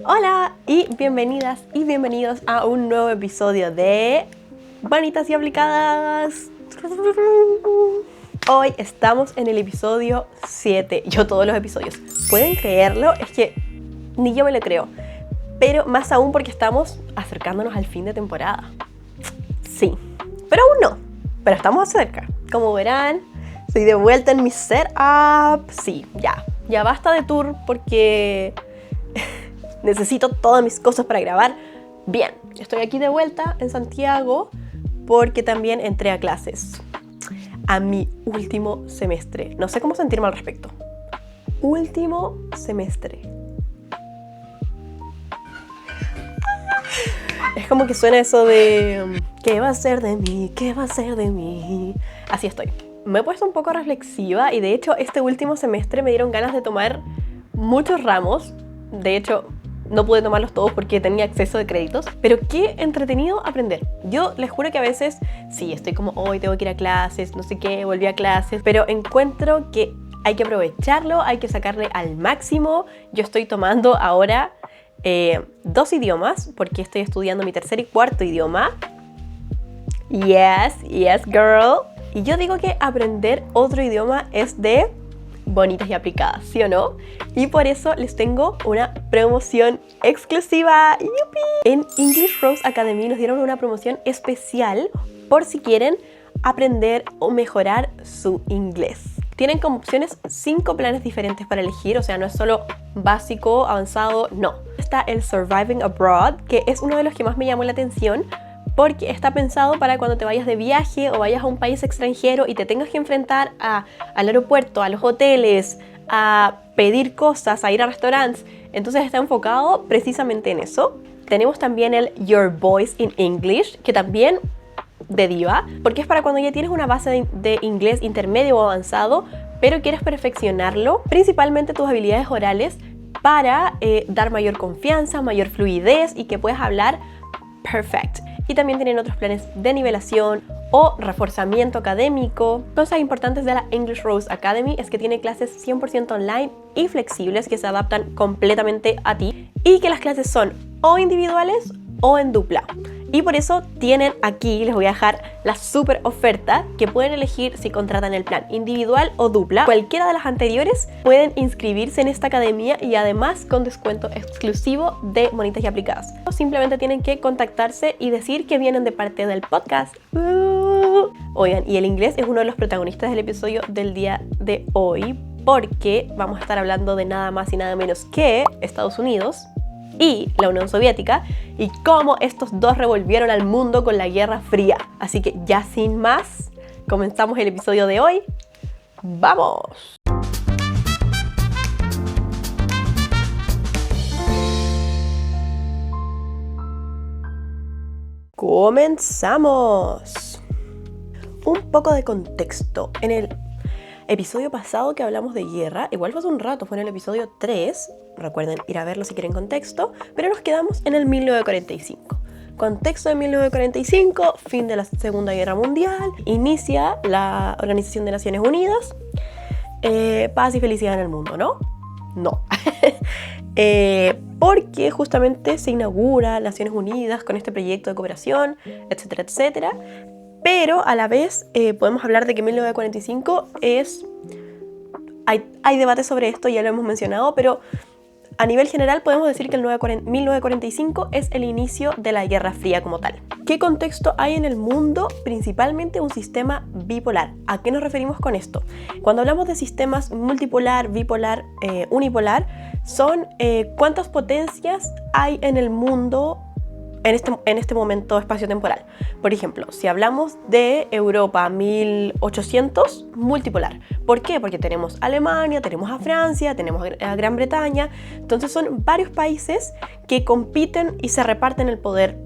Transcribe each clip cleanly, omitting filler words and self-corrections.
Hola y bienvenidas y bienvenidos a un nuevo episodio de Bonitas y Aplicadas. Hoy estamos en el episodio 7. Yo todos los episodios. ¿Pueden creerlo? Es que ni yo me lo creo. Pero más aún porque estamos acercándonos al fin de temporada. Sí, pero aún no. Pero estamos cerca. Como verán, estoy de vuelta en mi setup. Sí, ya basta de tour porque necesito todas mis cosas para grabar. Bien, estoy aquí de vuelta en Santiago porque también entré a clases. A mi último semestre. No sé cómo sentirme al respecto. Último semestre. Es como que suena eso de ¿qué va a ser de mí? ¿Qué va a ser de mí? Así estoy. Me he puesto un poco reflexiva y de hecho este último semestre me dieron ganas de tomar muchos ramos. De hecho, no pude tomarlos todos porque tenía exceso de créditos. Pero qué entretenido aprender. Yo les juro que a veces, sí, estoy como hoy tengo que ir a clases, no sé qué, volví a clases. Pero encuentro que hay que aprovecharlo, hay que sacarle al máximo. Yo estoy tomando ahora 2 idiomas porque estoy estudiando mi tercer y cuarto idioma. Yes, girl. Y yo digo que aprender otro idioma es de bonitas y aplicadas, ¿sí o no? Y por eso les tengo una promoción exclusiva. ¡Yupi! En English Rose Academy nos dieron una promoción especial por si quieren aprender o mejorar su inglés. Tienen como opciones 5 planes diferentes para elegir, o sea, no es solo básico, avanzado, no. Está el Surviving Abroad, que es uno de los que más me llamó la atención porque está pensado para cuando te vayas de viaje o vayas a un país extranjero y te tengas que enfrentar al aeropuerto, a los hoteles, a pedir cosas, a ir a restaurantes. Entonces está enfocado precisamente en eso. Tenemos también el Your Voice in English, que también de diva, porque es para cuando ya tienes una base de inglés intermedio o avanzado, pero quieres perfeccionarlo, principalmente tus habilidades orales, para dar mayor confianza, mayor fluidez y que puedas hablar perfect. Y también tienen otros planes de nivelación o reforzamiento académico. Cosas importantes de la English Rose Academy es que tiene clases 100% online y flexibles que se adaptan completamente a ti y que las clases son o individuales o en dupla. Y por eso tienen aquí, les voy a dejar la super oferta que pueden elegir si contratan el plan individual o dupla. Cualquiera de las anteriores pueden inscribirse en esta academia y además con descuento exclusivo de Bonitas y Aplicadas. Simplemente tienen que contactarse y decir que vienen de parte del podcast. Oigan, y el inglés es uno de los protagonistas del episodio del día de hoy porque vamos a estar hablando de nada más y nada menos que Estados Unidos y la Unión Soviética y cómo estos dos revolvieron al mundo con la Guerra Fría. Así que ya sin más, comenzamos el episodio de hoy. ¡Vamos! ¡Comenzamos! Un poco de contexto. En el episodio pasado que hablamos de guerra, igual fue hace un rato, fue en el episodio 3, recuerden ir a verlo si quieren contexto, pero nos quedamos en el 1945. Contexto de 1945, fin de la Segunda Guerra Mundial, inicia la Organización de Naciones Unidas, paz y felicidad en el mundo, ¿no? No. Porque justamente se inaugura Naciones Unidas con este proyecto de cooperación, etcétera, etcétera. Pero a la vez podemos hablar de que 1945 es... Hay debate sobre esto, ya lo hemos mencionado, pero a nivel general podemos decir que el 1945 es el inicio de la Guerra Fría como tal. ¿Qué contexto hay en el mundo? Principalmente un sistema bipolar. ¿A qué nos referimos con esto? Cuando hablamos de sistemas multipolar, bipolar, unipolar, son cuántas potencias hay en el mundo en este momento espacio-temporal. Por ejemplo, si hablamos de Europa 1800, multipolar. ¿Por qué? Porque tenemos Alemania, tenemos a Francia, tenemos a Gran Bretaña. Entonces son varios países que compiten y se reparten el poder,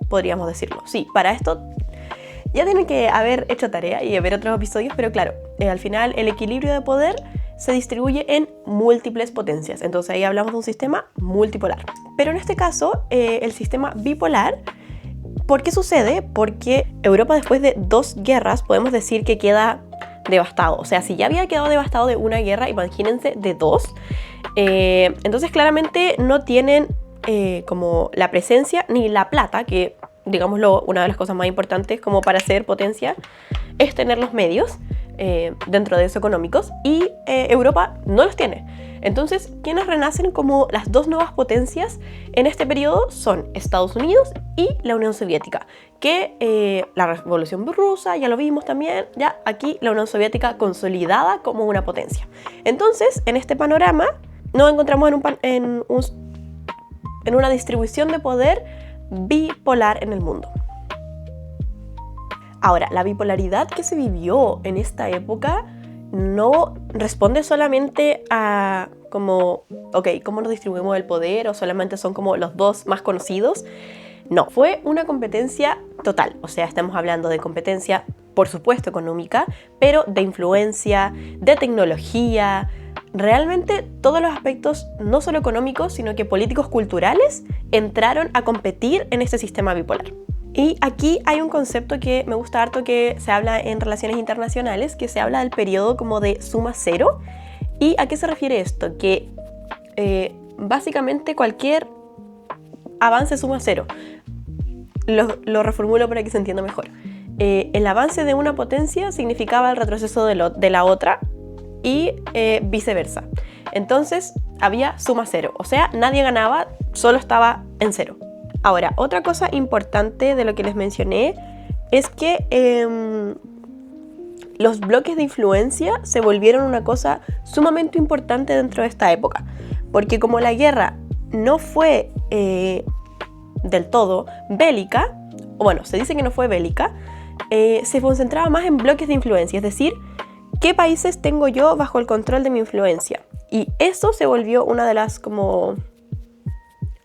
podríamos decirlo. Sí, para esto ya tienen que haber hecho tarea y ver otros episodios, pero claro, al final el equilibrio de poder se distribuye en múltiples potencias. Entonces ahí hablamos de un sistema multipolar. Pero en este caso, el sistema bipolar, ¿por qué sucede? Porque Europa, después de 2 guerras, podemos decir que queda devastado. O sea, si ya había quedado devastado de una guerra, imagínense de dos. Entonces claramente no tienen como la presencia ni la plata, que digámoslo, una de las cosas más importantes como para ser potencia es tener los medios dentro de eso económicos, y Europa no los tiene. Entonces, quienes renacen como las dos nuevas potencias en este periodo son Estados Unidos y la Unión Soviética, que la Revolución Rusa, ya lo vimos también, ya aquí la Unión Soviética consolidada como una potencia. Entonces, en este panorama nos encontramos en una distribución de poder bipolar en el mundo. Ahora, la bipolaridad que se vivió en esta época no responde solamente a como, ¿cómo nos distribuimos el poder? O solamente son como los dos más conocidos. No, fue una competencia total. O sea, estamos hablando de competencia, por supuesto, económica, pero de influencia, de tecnología. Realmente todos los aspectos, no solo económicos, sino que políticos, culturales, entraron a competir en este sistema bipolar. Y aquí hay un concepto que me gusta harto, que se habla en relaciones internacionales, que se habla del periodo como de suma cero. ¿Y a qué se refiere esto? Que básicamente cualquier avance suma cero. Lo reformulo para que se entienda mejor. El avance de una potencia significaba el retroceso de la otra y viceversa. Entonces había suma cero, o sea, nadie ganaba, solo estaba en cero. Ahora, otra cosa importante de lo que les mencioné es que los bloques de influencia se volvieron una cosa sumamente importante dentro de esta época, porque como la guerra no fue del todo bélica, o bueno, se dice que no fue bélica, se concentraba más en bloques de influencia, es decir, ¿qué países tengo yo bajo el control de mi influencia? Y eso se volvió una de las como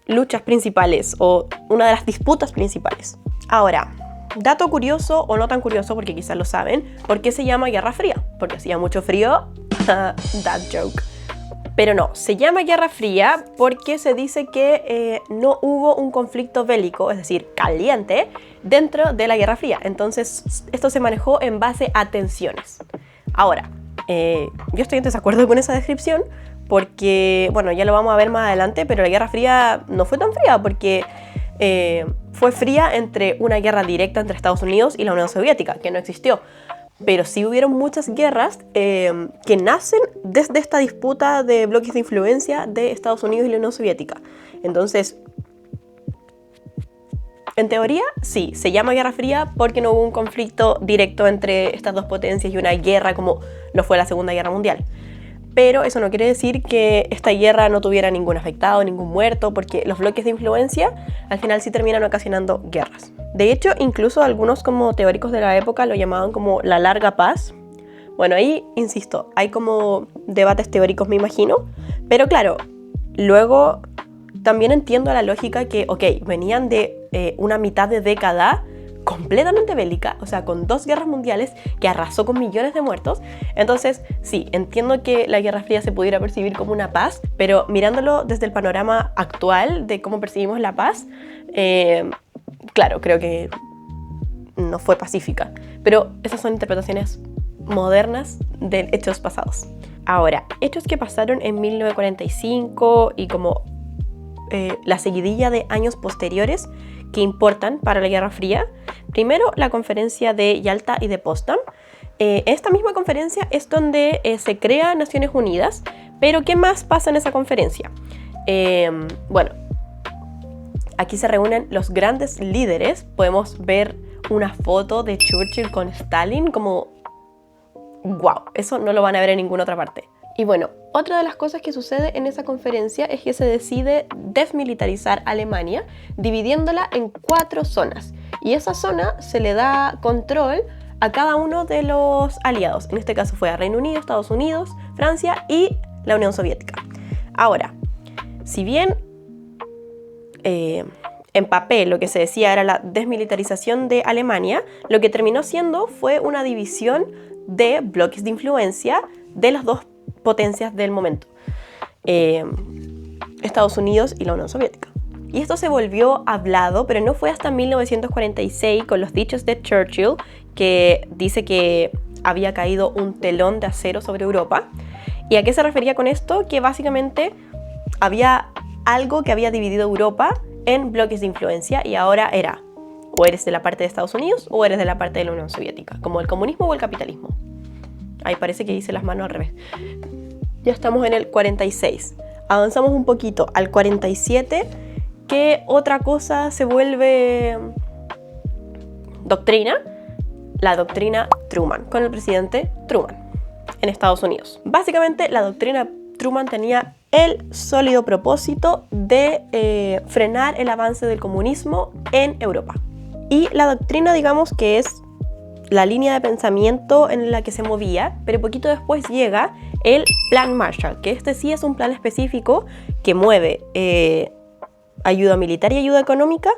luchas principales o una de las disputas principales. Ahora, dato curioso o no tan curioso, porque quizás lo saben, ¿por qué se llama Guerra Fría? Porque hacía mucho frío. That joke. Pero no, se llama Guerra Fría porque se dice que no hubo un conflicto bélico, es decir, caliente, dentro de la Guerra Fría. Entonces, esto se manejó en base a tensiones. Ahora, yo estoy en desacuerdo con esa descripción porque, bueno, ya lo vamos a ver más adelante, pero la Guerra Fría no fue tan fría porque fue fría entre una guerra directa entre Estados Unidos y la Unión Soviética, que no existió. Pero sí hubieron muchas guerras que nacen desde esta disputa de bloques de influencia de Estados Unidos y la Unión Soviética. Entonces, en teoría, sí, se llama Guerra Fría porque no hubo un conflicto directo entre estas dos potencias y una guerra como lo fue la Segunda Guerra Mundial. Pero eso no quiere decir que esta guerra no tuviera ningún afectado, ningún muerto, porque los bloques de influencia al final sí terminan ocasionando guerras. De hecho, incluso algunos como teóricos de la época lo llamaban como la larga paz. Bueno, ahí, insisto, hay como debates teóricos, me imagino. Pero claro, luego también entiendo la lógica que, venían de una mitad de década completamente bélica, o sea, con 2 guerras mundiales que arrasó con millones de muertos. Entonces, sí, entiendo que la Guerra Fría se pudiera percibir como una paz, pero mirándolo desde el panorama actual de cómo percibimos la paz, claro, creo que no fue pacífica. Pero esas son interpretaciones modernas de hechos pasados. Ahora, hechos que pasaron en 1945 y como la seguidilla de años posteriores que importan para la Guerra Fría. Primero, la conferencia de Yalta y de Potsdam. Esta misma conferencia es donde se crea Naciones Unidas, pero ¿qué más pasa en esa conferencia? Bueno, aquí se reúnen los grandes líderes. Podemos ver una foto de Churchill con Stalin como ¡wow! Eso no lo van a ver en ninguna otra parte. Y bueno, otra de las cosas que sucede en esa conferencia es que se decide desmilitarizar Alemania, dividiéndola en 4 zonas. Y esa zona se le da control a cada uno de los aliados. En este caso fue a Reino Unido, Estados Unidos, Francia y la Unión Soviética. Ahora, si bien en papel lo que se decía era la desmilitarización de Alemania, lo que terminó siendo fue una división de bloques de influencia de las dos potencias del momento, Estados Unidos y la Unión Soviética. Y esto se volvió hablado, pero no fue hasta 1946 con los dichos de Churchill, que dice que había caído un telón de acero sobre Europa. ¿Y a qué se refería con esto? Que básicamente había algo que había dividido Europa en bloques de influencia y ahora era o eres de la parte de Estados Unidos o eres de la parte de la Unión Soviética, como el comunismo o el capitalismo. Ahí parece que hice las manos al revés. Ya estamos en el 46. Avanzamos un poquito al 47. ¿Qué otra cosa se vuelve doctrina? La doctrina Truman, con el presidente Truman en Estados Unidos. Básicamente la doctrina Truman tenía el sólido propósito de frenar el avance del comunismo en Europa. Y la doctrina, digamos que es la línea de pensamiento en la que se movía, pero poquito después llega el Plan Marshall, que este sí es un plan específico que mueve ayuda militar y ayuda económica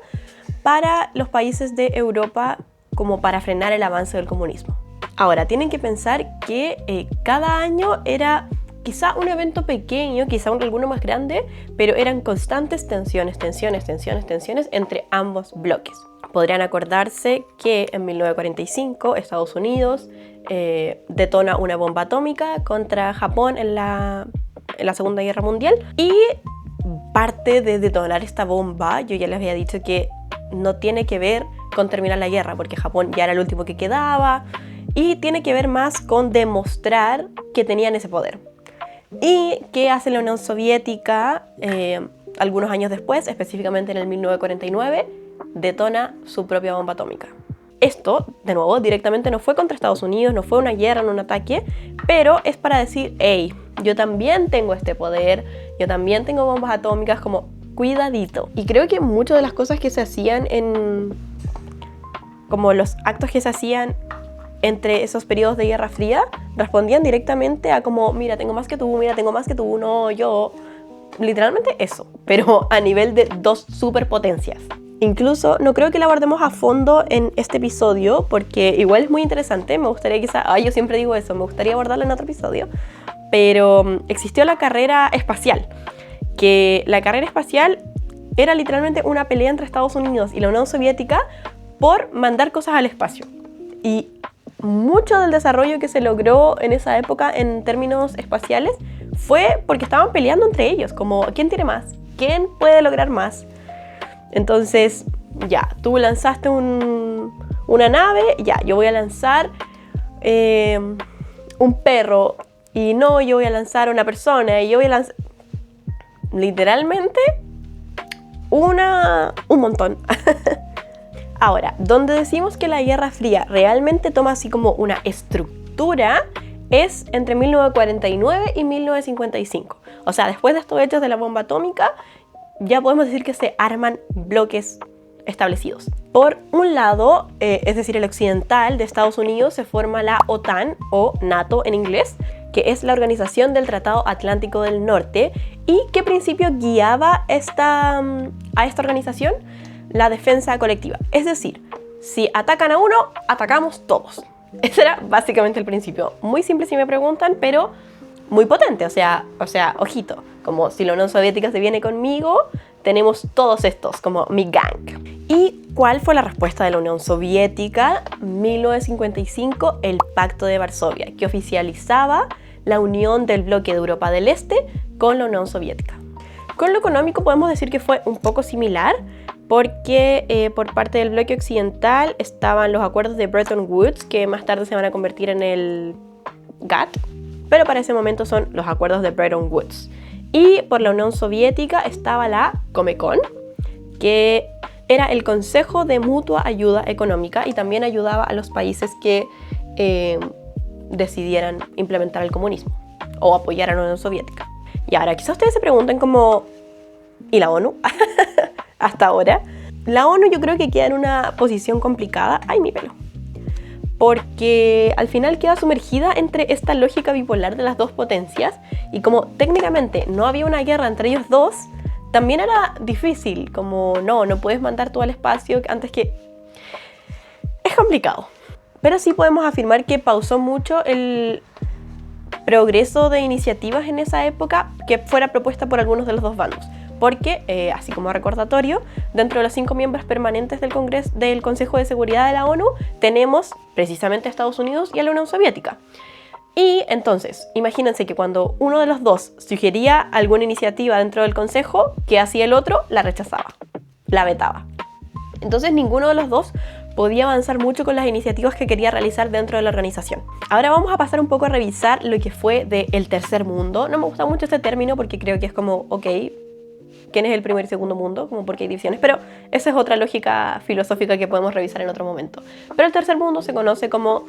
para los países de Europa como para frenar el avance del comunismo. Ahora, tienen que pensar que cada año era quizá un evento pequeño, quizá alguno más grande, pero eran constantes tensiones entre ambos bloques. Podrían acordarse que en 1945 Estados Unidos detona una bomba atómica contra Japón en la Segunda Guerra Mundial, y parte de detonar esta bomba, yo ya les había dicho que no tiene que ver con terminar la guerra, porque Japón ya era el último que quedaba, y tiene que ver más con demostrar que tenían ese poder. ¿Y qué hace la Unión Soviética algunos años después, específicamente en el 1949? Detona su propia bomba atómica. Esto, de nuevo, directamente no fue contra Estados Unidos, no fue una guerra, no un ataque, pero es para decir, hey, yo también tengo este poder, yo también tengo bombas atómicas, como cuidadito. Y creo que muchas de las cosas que se hacían como los actos que se hacían entre esos periodos de Guerra Fría, respondían directamente a como, mira, tengo más que tú, no, yo, literalmente eso, pero a nivel de dos superpotencias. Incluso no creo que la abordemos a fondo en este episodio, porque igual es muy interesante, me gustaría quizá, yo siempre digo eso, me gustaría abordarla en otro episodio, pero existió la carrera espacial, que la carrera espacial era literalmente una pelea entre Estados Unidos y la Unión Soviética por mandar cosas al espacio. Y mucho del desarrollo que se logró en esa época en términos espaciales fue porque estaban peleando entre ellos, como ¿quién tiene más? ¿Quién puede lograr más? Entonces, ya, tú lanzaste una nave, ya, yo voy a lanzar un perro, y no, yo voy a lanzar una persona, y yo voy a lanzar... Literalmente, un montón. Ahora, donde decimos que la Guerra Fría realmente toma así como una estructura es entre 1949 y 1955. O sea, después de estos hechos de la bomba atómica, ya podemos decir que se arman bloques establecidos. Por un lado, es decir, el occidental de Estados Unidos, se forma la OTAN o NATO en inglés, que es la Organización del Tratado Atlántico del Norte. ¿Y qué principio guiaba a esta organización? La defensa colectiva. Es decir, si atacan a uno, atacamos todos. Ese era básicamente el principio. Muy simple si me preguntan, pero muy potente. O sea, ojito, como si la Unión Soviética se viene conmigo, tenemos todos estos, como mi gang. ¿Y cuál fue la respuesta de la Unión Soviética? 1955, el Pacto de Varsovia, que oficializaba la unión del bloque de Europa del Este con la Unión Soviética. Con lo económico podemos decir que fue un poco similar, porque por parte del bloque occidental estaban los acuerdos de Bretton Woods, que más tarde se van a convertir en el GATT, pero para ese momento son los acuerdos de Bretton Woods. Y por la Unión Soviética estaba la Comecon, que era el Consejo de Mutua Ayuda Económica, y también ayudaba a los países que decidieran implementar el comunismo o apoyar a la Unión Soviética. Y ahora quizás ustedes se pregunten como, ¿y la ONU? Hasta ahora, la ONU yo creo que queda en una posición complicada. ¡Ay, mi pelo! Porque al final queda sumergida entre esta lógica bipolar de las dos potencias, y como técnicamente no había una guerra entre ellos dos, también era difícil, como no puedes mandar todo al espacio antes que... Es complicado. Pero sí podemos afirmar que pausó mucho el progreso de iniciativas en esa época que fuera propuesta por algunos de los dos bandos. porque, así como recordatorio, dentro de los 5 miembros permanentes del Consejo de Seguridad de la ONU tenemos precisamente a Estados Unidos y a la Unión Soviética. Y entonces, imagínense que cuando uno de los dos sugería alguna iniciativa dentro del Consejo, ¿qué hacía el otro? La rechazaba, la vetaba. Entonces ninguno de los dos podía avanzar mucho con las iniciativas que quería realizar dentro de la organización. Ahora vamos a pasar un poco a revisar lo que fue del tercer mundo. No me gusta mucho este término porque creo que es como, ok, ¿quién es el primer y segundo mundo? Como porque hay divisiones, pero esa es otra lógica filosófica que podemos revisar en otro momento. Pero el tercer mundo se conoce como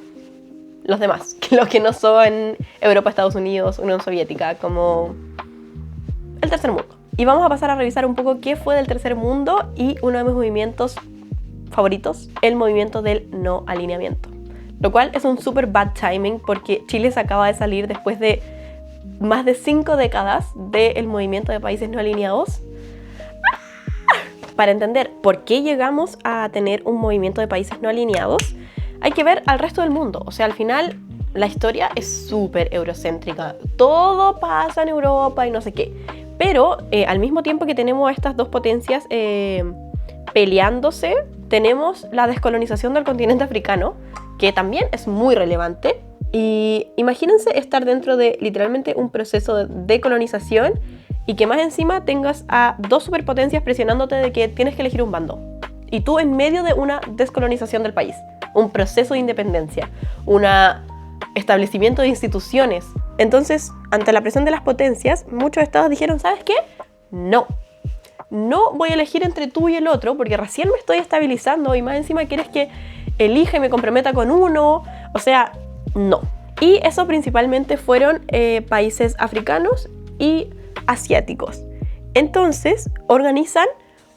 los demás, los que no son Europa, Estados Unidos, Unión Soviética, como el tercer mundo. Y vamos a pasar a revisar un poco qué fue del tercer mundo y uno de mis movimientos favoritos, el movimiento del no alineamiento. Lo cual es un super bad timing porque Chile se acaba de salir después de más de 5 décadas del movimiento de países no alineados. Para entender por qué llegamos a tener un movimiento de países no alineados, hay que ver al resto del mundo. O sea, al final la historia es súper eurocéntrica. Todo pasa en Europa y no sé qué. Pero al mismo tiempo que tenemos a estas dos potencias peleándose, tenemos la descolonización del continente africano, que también es muy relevante. Y imagínense estar dentro de literalmente un proceso de decolonización y que más encima tengas a dos superpotencias presionándote de que tienes que elegir un bando. Y tú en medio de una descolonización del país, un proceso de independencia, un establecimiento de instituciones. Entonces, ante la presión de las potencias, muchos estados dijeron, ¿sabes qué? No voy a elegir entre tú y el otro porque recién me estoy estabilizando y más encima quieres que elija y me comprometa con uno. O sea, no. Y eso principalmente fueron países africanos y asiáticos. Entonces, organizan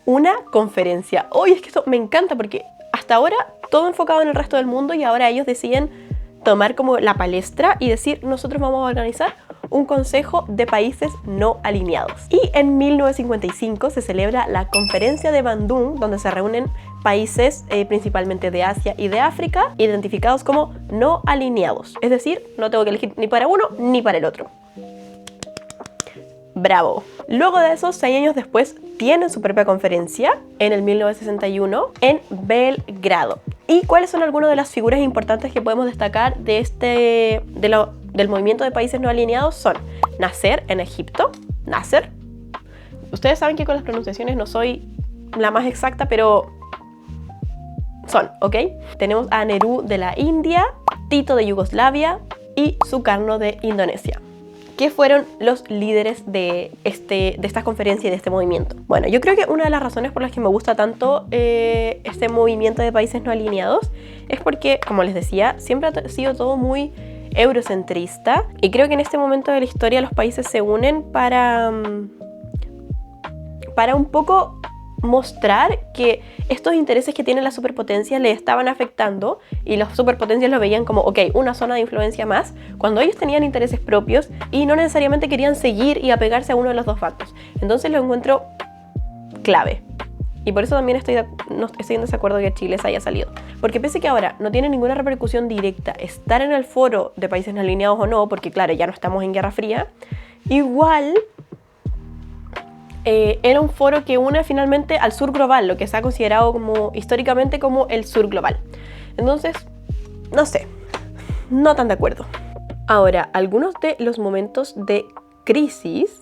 una conferencia. Oye, es que esto me encanta porque hasta ahora todo enfocado en el resto del mundo y ahora ellos deciden tomar como la palestra y decir, nosotros vamos a organizar un consejo de países no alineados. Y en 1955 se celebra la Conferencia de Bandung, donde se reúnen países principalmente de Asia y de África, identificados como no alineados. Es decir, no tengo que elegir ni para uno ni para el otro. Bravo. Luego de eso, 6 años después, tienen su propia conferencia en el 1961 en Belgrado. ¿Y cuáles son algunas de las figuras importantes que podemos destacar de del movimiento de países no alineados? Son Nasser en Egipto. Nasser. Ustedes saben que con las pronunciaciones no soy la más exacta, pero son, ¿ok? Tenemos a Nehru de la India, Tito de Yugoslavia y Sukarno de Indonesia, que fueron los líderes de esta conferencia y de este movimiento. Bueno, yo creo que una de las razones por las que me gusta tanto este movimiento de países no alineados es porque, como les decía, siempre ha sido todo muy eurocentrista y creo que en este momento de la historia los países se unen para un poco mostrar que estos intereses que tienen las superpotencias le estaban afectando y las superpotencias lo veían como, ok, una zona de influencia más, cuando ellos tenían intereses propios y no necesariamente querían seguir y apegarse a uno de los dos bandos. Entonces lo encuentro clave. Y por eso también estoy en desacuerdo que Chile se haya salido. Porque pese que ahora no tiene ninguna repercusión directa estar en el foro de países no alineados o no, porque claro, ya no estamos en Guerra Fría, igual era un foro que une finalmente al sur global, lo que se ha considerado como históricamente como el sur global. Entonces, no sé, no tan de acuerdo. Ahora, algunos de los momentos de crisis,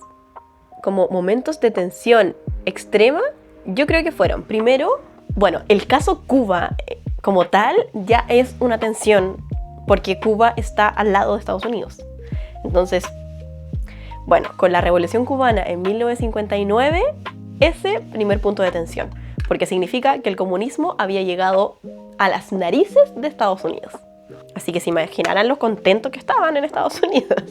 como momentos de tensión extrema, yo creo que fueron, primero, bueno, el caso Cuba como tal ya es una tensión porque Cuba está al lado de Estados Unidos. Entonces, bueno, con la Revolución Cubana en 1959, ese primer punto de tensión, porque significa que el comunismo había llegado a las narices de Estados Unidos. Así que se imaginarán lo contentos que estaban en Estados Unidos.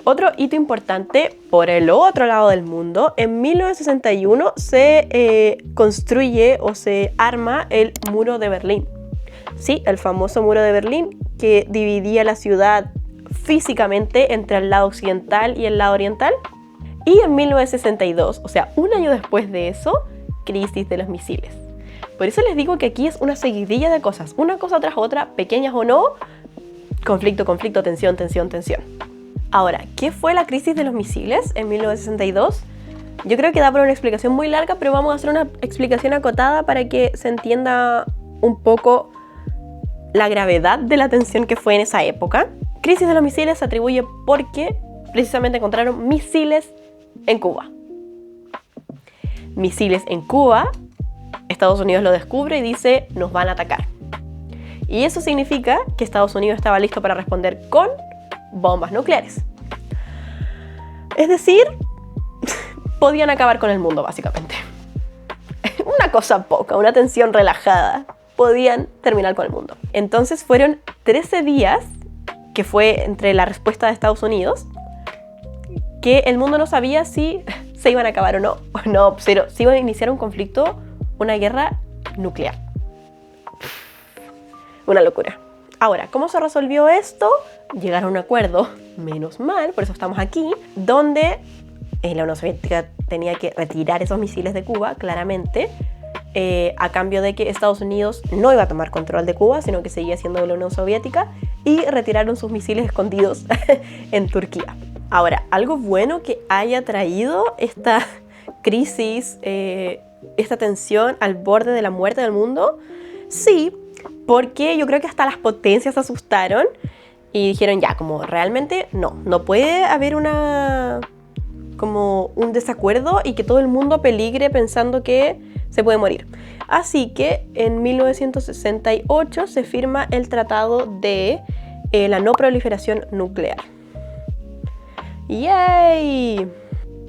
Otro hito importante por el otro lado del mundo, en 1961 se construye o se arma el Muro de Berlín. Sí, el famoso Muro de Berlín que dividía la ciudad físicamente entre el lado occidental y el lado oriental. Y en 1962, o sea, un año después de eso, crisis de los misiles. Por eso les digo que aquí es una seguidilla de cosas, una cosa tras otra, pequeñas o no, conflicto, conflicto, tensión, tensión, tensión. Ahora, ¿qué fue la crisis de los misiles en 1962? Yo creo que da para una explicación muy larga, pero vamos a hacer una explicación acotada para que se entienda un poco la gravedad de la tensión que fue en esa época. Crisis de los misiles se atribuye porque precisamente encontraron misiles en Cuba. Misiles en Cuba, Estados Unidos lo descubre y dice, nos van a atacar. Y eso significa que Estados Unidos estaba listo para responder con bombas nucleares. Es decir, podían acabar con el mundo, básicamente. Una cosa poca, una tensión relajada. Podían terminar con el mundo. Entonces fueron 13 días, que fue entre la respuesta de Estados Unidos, que el mundo no sabía si se iban a acabar o no. No, pero si iban a iniciar un conflicto, una guerra nuclear. Una locura. Ahora, ¿cómo se resolvió esto? Llegaron a un acuerdo, menos mal, por eso estamos aquí, donde la Unión Soviética tenía que retirar esos misiles de Cuba, claramente, a cambio de que Estados Unidos no iba a tomar control de Cuba, sino que seguía siendo de la Unión Soviética, y retiraron sus misiles escondidos en Turquía. Ahora, algo bueno que haya traído esta crisis, esta tensión al borde de la muerte del mundo, sí, porque yo creo que hasta las potencias se asustaron y dijeron ya, como realmente no puede haber como un desacuerdo y que todo el mundo peligre pensando que se puede morir. Así que en 1968 se firma el Tratado de la No Proliferación Nuclear. ¡Yay!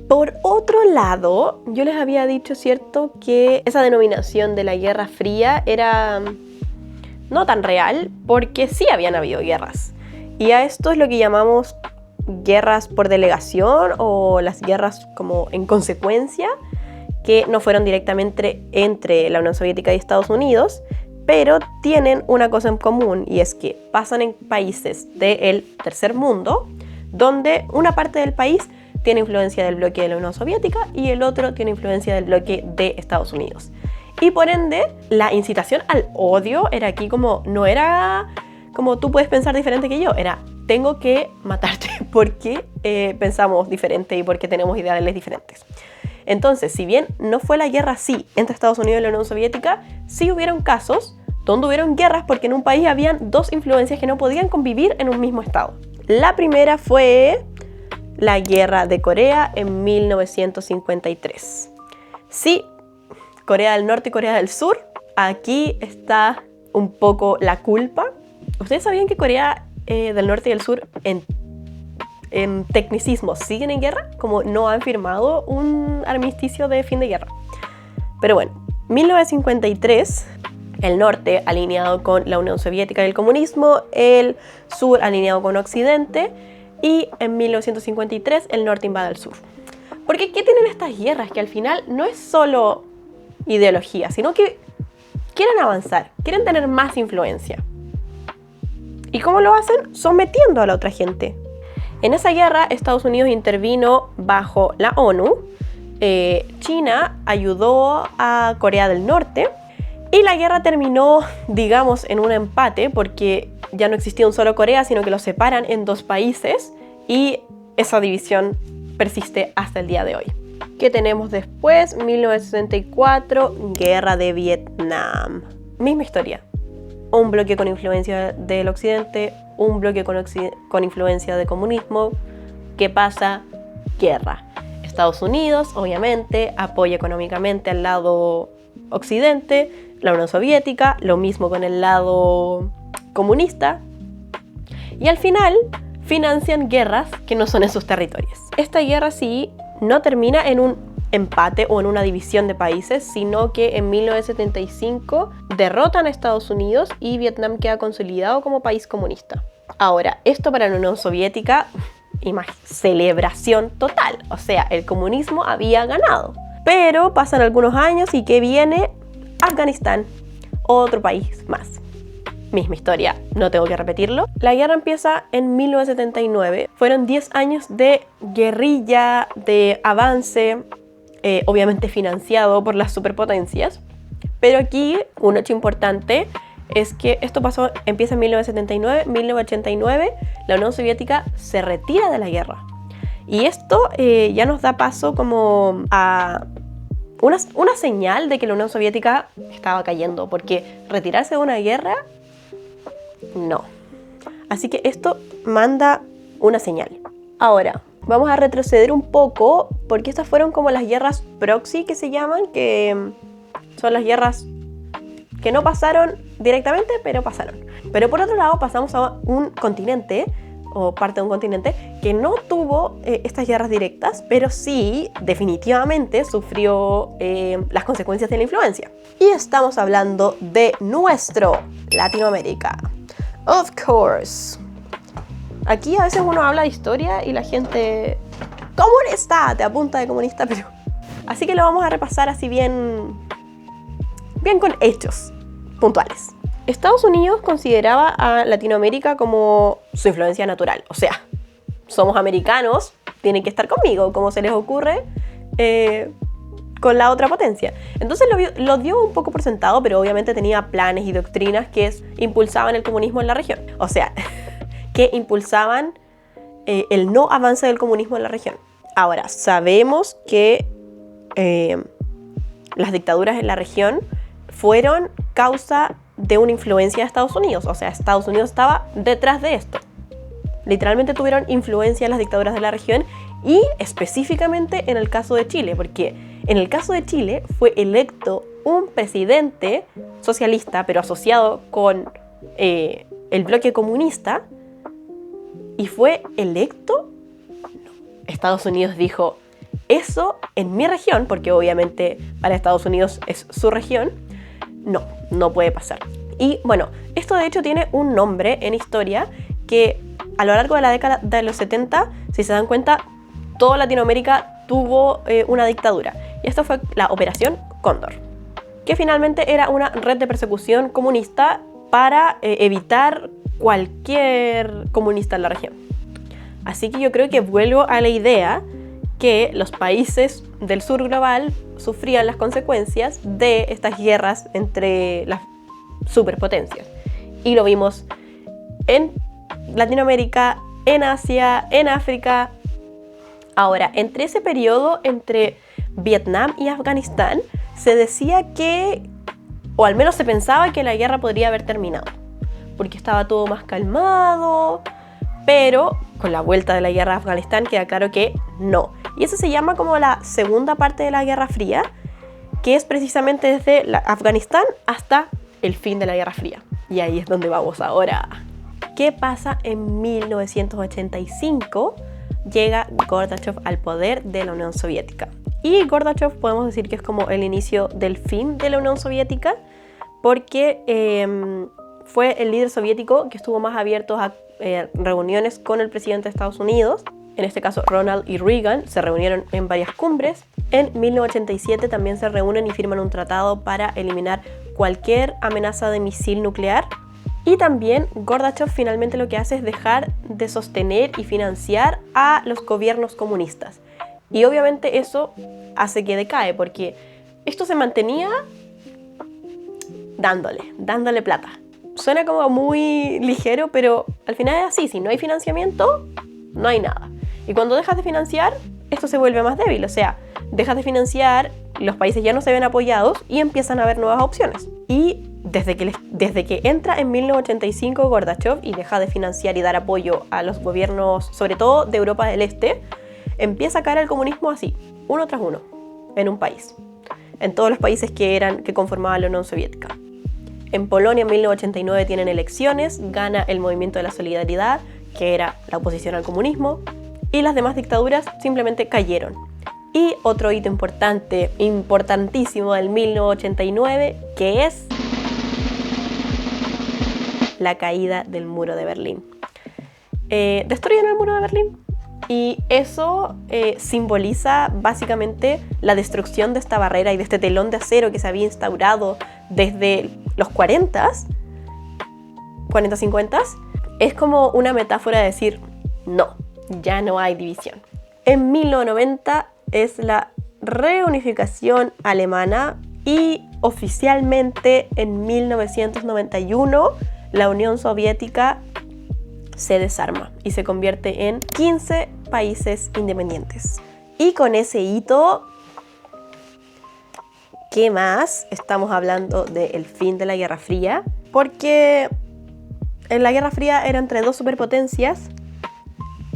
Por otro lado, yo les había dicho, ¿cierto?, que esa denominación de la Guerra Fría era no tan real, porque sí habían habido guerras. Y a esto es lo que llamamos guerras por delegación o las guerras como en consecuencia, que no fueron directamente entre la Unión Soviética y Estados Unidos, pero tienen una cosa en común, y es que pasan en países del tercer mundo, donde una parte del país tiene influencia del bloque de la Unión Soviética y el otro tiene influencia del bloque de Estados Unidos. Y por ende, la incitación al odio era aquí como, no era como tú puedes pensar diferente que yo, era tengo que matarte porque pensamos diferente y porque tenemos ideales diferentes. Entonces, si bien no fue la guerra así entre Estados Unidos y la Unión Soviética, sí hubieron casos donde hubieron guerras porque en un país habían dos influencias que no podían convivir en un mismo estado. La primera fue la Guerra de Corea en 1953. Sí, Corea del Norte y Corea del Sur, aquí está un poco la culpa. ¿Ustedes sabían que Corea del Norte y el Sur en tecnicismo siguen en guerra? Como no han firmado un armisticio de fin de guerra. Pero bueno, 1953, el norte alineado con la Unión Soviética y el comunismo, el sur alineado con Occidente, y en 1953 el norte invade el sur. Porque ¿qué tienen estas guerras? Que al final no es solo ideología, sino que quieren avanzar, quieren tener más influencia. ¿Y cómo lo hacen? Sometiendo a la otra gente. En esa guerra, Estados Unidos intervino bajo la ONU, China ayudó a Corea del Norte, y la guerra terminó, digamos, en un empate, porque ya no existía un solo Corea, sino que los separan en dos países, y esa división persiste hasta el día de hoy. ¿Qué tenemos después? 1964, Guerra de Vietnam. Misma historia. Un bloque con influencia del occidente, un bloque con influencia de comunismo. ¿Qué pasa? Guerra. Estados Unidos, obviamente, apoya económicamente al lado occidente, la Unión Soviética, lo mismo con el lado comunista, y al final financian guerras que no son en sus territorios. Esta guerra sí no termina en un empate o en una división de países, sino que en 1975 derrotan a Estados Unidos y Vietnam queda consolidado como país comunista. Ahora, esto para la Unión Soviética, celebración total, o sea, el comunismo había ganado. Pero pasan algunos años y ¿qué viene? Afganistán, otro país más. Misma historia, no tengo que repetirlo. La guerra empieza en 1979. Fueron 10 años de guerrilla, de avance, obviamente financiado por las superpotencias. Pero aquí, un hecho importante es que esto empieza en 1979, 1989, la Unión Soviética se retira de la guerra. Y esto ya nos da paso como a una señal de que la Unión Soviética estaba cayendo, porque retirarse de una guerra, no. Así que esto manda una señal. Ahora, vamos a retroceder un poco, porque estas fueron como las guerras proxy que se llaman, que son las guerras que no pasaron directamente, pero pasaron. Pero por otro lado, pasamos a un continente, o parte de un continente, que no tuvo estas guerras directas, pero sí, definitivamente, sufrió las consecuencias de la influencia. Y estamos hablando de nuestro Latinoamérica. Of course. Aquí a veces uno habla de historia y la gente... ¡Comunista! Te apunta de comunista, pero... Así que lo vamos a repasar así bien con hechos puntuales. Estados Unidos consideraba a Latinoamérica como su influencia natural. O sea, somos americanos, tienen que estar conmigo, como se les ocurre con la otra potencia. Entonces lo dio un poco por sentado, pero obviamente tenía planes y doctrinas que impulsaban el comunismo en la región. O sea, que impulsaban el no avance del comunismo en la región. Ahora, sabemos que las dictaduras en la región fueron causa de una influencia de Estados Unidos. O sea, Estados Unidos estaba detrás de esto. Literalmente tuvieron influencia en las dictaduras de la región y específicamente en el caso de Chile, porque en el caso de Chile fue electo un presidente socialista, pero asociado con el bloque comunista, y fue electo. Estados Unidos dijo, eso en mi región, porque obviamente para Estados Unidos es su región, no puede pasar. Y bueno, esto de hecho tiene un nombre en historia que a lo largo de la década de los 70, si se dan cuenta, toda Latinoamérica tuvo una dictadura. Y esto fue la Operación Cóndor, que finalmente era una red de persecución comunista para evitar cualquier comunista en la región. Así que yo creo que vuelvo a la idea que los países del sur global sufrían las consecuencias de estas guerras entre las superpotencias. Y lo vimos en Latinoamérica, en Asia, en África. Ahora, entre ese periodo, entre Vietnam y Afganistán, se decía que, o al menos se pensaba que la guerra podría haber terminado, porque estaba todo más calmado, pero con la vuelta de la guerra de Afganistán queda claro que no. Y eso se llama como la segunda parte de la Guerra Fría, que es precisamente desde Afganistán hasta el fin de la Guerra Fría. Y ahí es donde vamos ahora. ¿Qué pasa en 1985? Llega Gorbachev al poder de la Unión Soviética. Y Gorbachev podemos decir que es como el inicio del fin de la Unión Soviética, porque fue el líder soviético que estuvo más abierto a reuniones con el presidente de Estados Unidos. En este caso, Ronald y Reagan se reunieron en varias cumbres. En 1987 también se reúnen y firman un tratado para eliminar cualquier amenaza de misil nuclear. Y también Gorbachev finalmente lo que hace es dejar de sostener y financiar a los gobiernos comunistas. Y obviamente eso hace que decae, porque esto se mantenía dándole plata. Suena como muy ligero, pero al final es así. Si no hay financiamiento, no hay nada. Y cuando dejas de financiar, esto se vuelve más débil. O sea, dejas de financiar, los países ya no se ven apoyados y empiezan a haber nuevas opciones. Y desde que entra en 1985 Gorbachev y deja de financiar y dar apoyo a los gobiernos, sobre todo de Europa del Este, empieza a caer el comunismo así, uno tras uno, en un país. En todos los países que conformaban la Unión Soviética. En Polonia en 1989 tienen elecciones, gana el Movimiento de la Solidaridad, que era la oposición al comunismo, y las demás dictaduras simplemente cayeron. Y otro hito importantísimo del 1989, que es la caída del muro de Berlín. Destruyen el muro de Berlín y eso simboliza básicamente la destrucción de esta barrera y de este telón de acero que se había instaurado desde los 40s, 50s. Es como una metáfora de decir, no, ya no hay división. En 1990 es la reunificación alemana y oficialmente en 1991 la Unión Soviética se desarma y se convierte en 15 países independientes. Y con ese hito, ¿qué más? Estamos hablando del fin de la Guerra Fría, porque en la Guerra Fría era entre dos superpotencias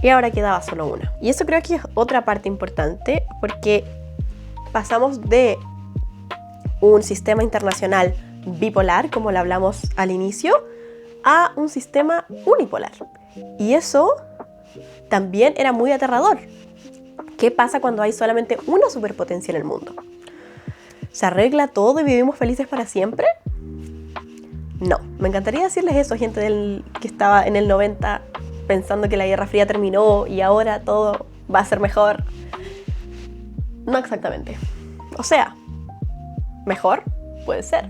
y ahora quedaba solo una. Y eso creo que es otra parte importante, porque pasamos de un sistema internacional bipolar, como lo hablamos al inicio, a un sistema unipolar. Y eso también era muy aterrador. ¿Qué pasa cuando hay solamente una superpotencia en el mundo? ¿Se arregla todo y vivimos felices para siempre? No. Me encantaría decirles eso, gente que estaba en el 90 pensando que la Guerra Fría terminó y ahora todo va a ser mejor. No exactamente. O sea, mejor puede ser.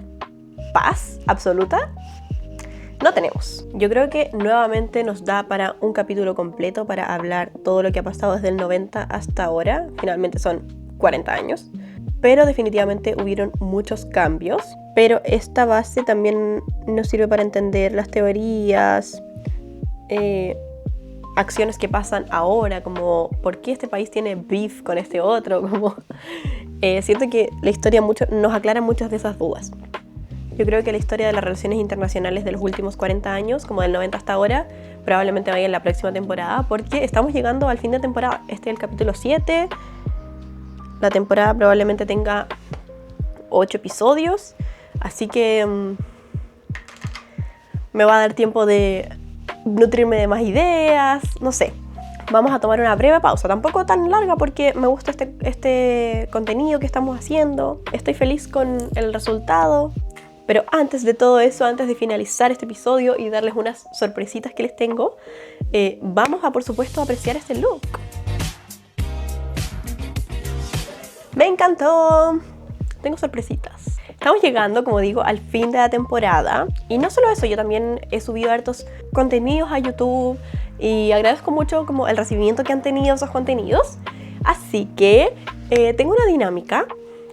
Paz absoluta no tenemos. Yo creo que nuevamente nos da para un capítulo completo para hablar todo lo que ha pasado desde el 90 hasta ahora. Finalmente son 40 años. Pero definitivamente hubieron muchos cambios. Pero esta base también nos sirve para entender las teorías, acciones que pasan ahora, como por qué este país tiene beef con este otro. Como, siento que la historia nos aclara muchas de esas dudas. Yo creo que la historia de las relaciones internacionales de los últimos 40 años, como del 90 hasta ahora, probablemente vaya en la próxima temporada, porque estamos llegando al fin de temporada. Este es el capítulo 7. La temporada probablemente tenga 8 episodios, así que me va a dar tiempo de nutrirme de más ideas, no sé. Vamos a tomar una breve pausa, tampoco tan larga porque me gusta este contenido que estamos haciendo. Estoy feliz con el resultado. Pero antes de todo eso, antes de finalizar este episodio y darles unas sorpresitas que les tengo, vamos a, por supuesto, apreciar este look. ¡Me encantó! Tengo sorpresitas. Estamos llegando, como digo, al fin de la temporada. Y no solo eso, yo también he subido hartos contenidos a YouTube y agradezco mucho como el recibimiento que han tenido esos contenidos. Así que tengo una dinámica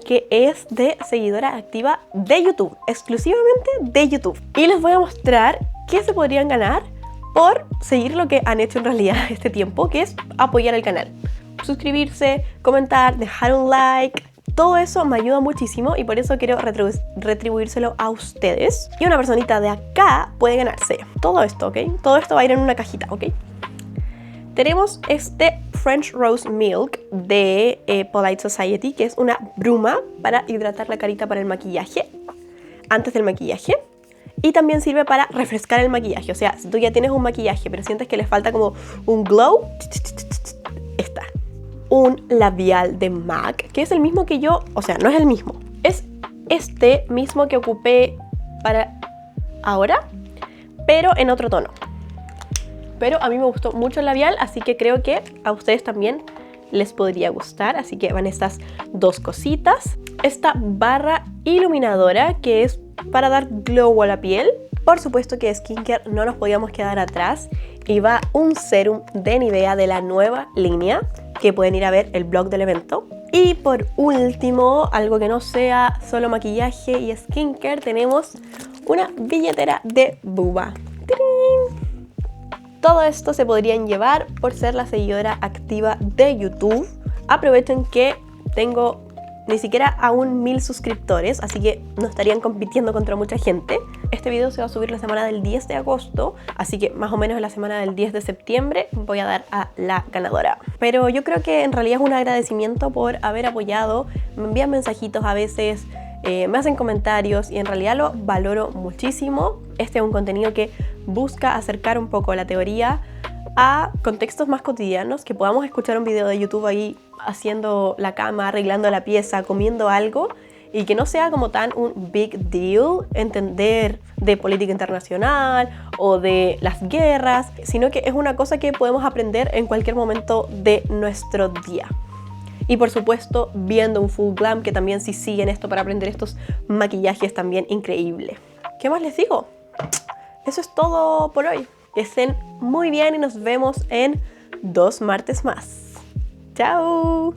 que es de seguidora activa de YouTube, exclusivamente de YouTube. Y les voy a mostrar qué se podrían ganar por seguir lo que han hecho en realidad este tiempo, que es apoyar el canal. Suscribirse, comentar, dejar un like, todo eso me ayuda muchísimo y por eso quiero retribuírselo a ustedes. Y una personita de acá puede ganarse todo esto, ¿ok? Todo esto va a ir en una cajita, ¿ok? Tenemos este French Rose Milk de Polite Society, que es una bruma para hidratar la carita para el maquillaje, antes del maquillaje. Y también sirve para refrescar el maquillaje. O sea, si tú ya tienes un maquillaje, pero sientes que le falta como un glow, está. Un labial de MAC, que es el mismo que yo, o sea, no es el mismo. Es este mismo que ocupé para ahora, pero en otro tono. Pero a mí me gustó mucho el labial, así que creo que a ustedes también les podría gustar. Así que van estas dos cositas. Esta barra iluminadora que es para dar glow a la piel. Por supuesto que de skincare no nos podíamos quedar atrás. Y va un serum de Nivea de la nueva línea, que pueden ir a ver el blog del evento. Y por último, algo que no sea solo maquillaje y skincare, tenemos una billetera de Booba. ¡Tirín! Todo esto se podrían llevar por ser la seguidora activa de YouTube. Aprovechen que tengo ni siquiera aún 1000 suscriptores, así que no estarían compitiendo contra mucha gente. Este video se va a subir la semana del 10 de agosto, así que más o menos en la semana del 10 de septiembre voy a dar a la ganadora. Pero yo creo que en realidad es un agradecimiento por haber apoyado. Me envían mensajitos a veces, me hacen comentarios y en realidad lo valoro muchísimo. Este es un contenido que busca acercar un poco la teoría a contextos más cotidianos, que podamos escuchar un video de YouTube ahí haciendo la cama, arreglando la pieza, comiendo algo, y que no sea como tan un big deal entender de política internacional o de las guerras, sino que es una cosa que podemos aprender en cualquier momento de nuestro día. Y por supuesto, viendo un full glam, que también si siguen esto para aprender estos maquillajes también increíble. ¿Qué más les digo? Eso es todo por hoy. Que estén muy bien y nos vemos en 2 martes más. ¡Chao!